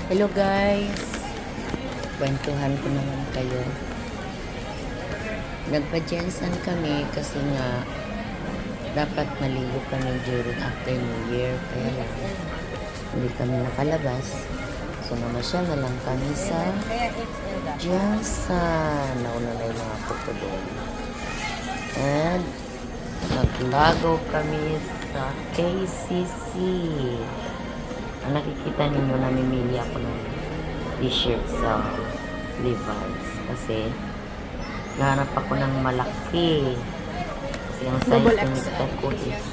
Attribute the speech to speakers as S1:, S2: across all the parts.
S1: Hello guys, kwentuhan ko naman kayo. Nagpa-Jensen kami kasi nga dapat maligo kami during after New Year, kaya lang hindi kami nakalabas. So namasyal na lang kami sa Jensen. Nauna na yung mga kuko doon. And naglagaw kami sa KCC. Ang nakikita ninyo, namimili ako ng t-shirt sa Levi's kasi nahanap ako ng malaki kasi ang size ko is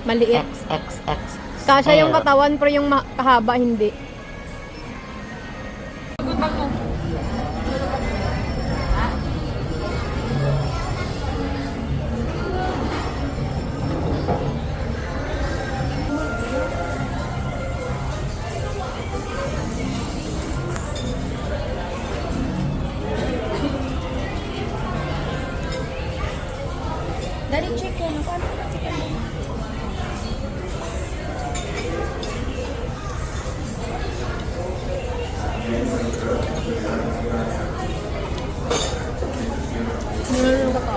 S2: maliit.
S1: XXX.
S2: Kasya yung katawan pero yung kahaba hindi. Dari chicken, ano na chicken? Meron ka pa.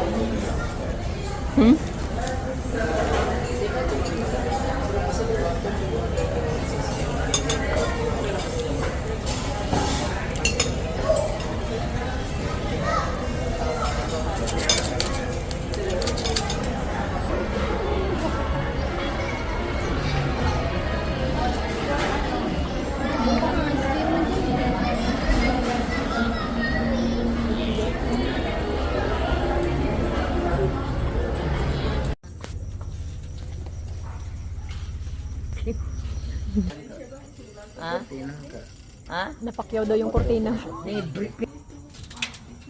S1: Ha? Ha?
S2: Napakyaw daw yung kortina.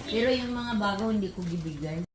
S1: Pero yung mga bago hindi ko bibigay.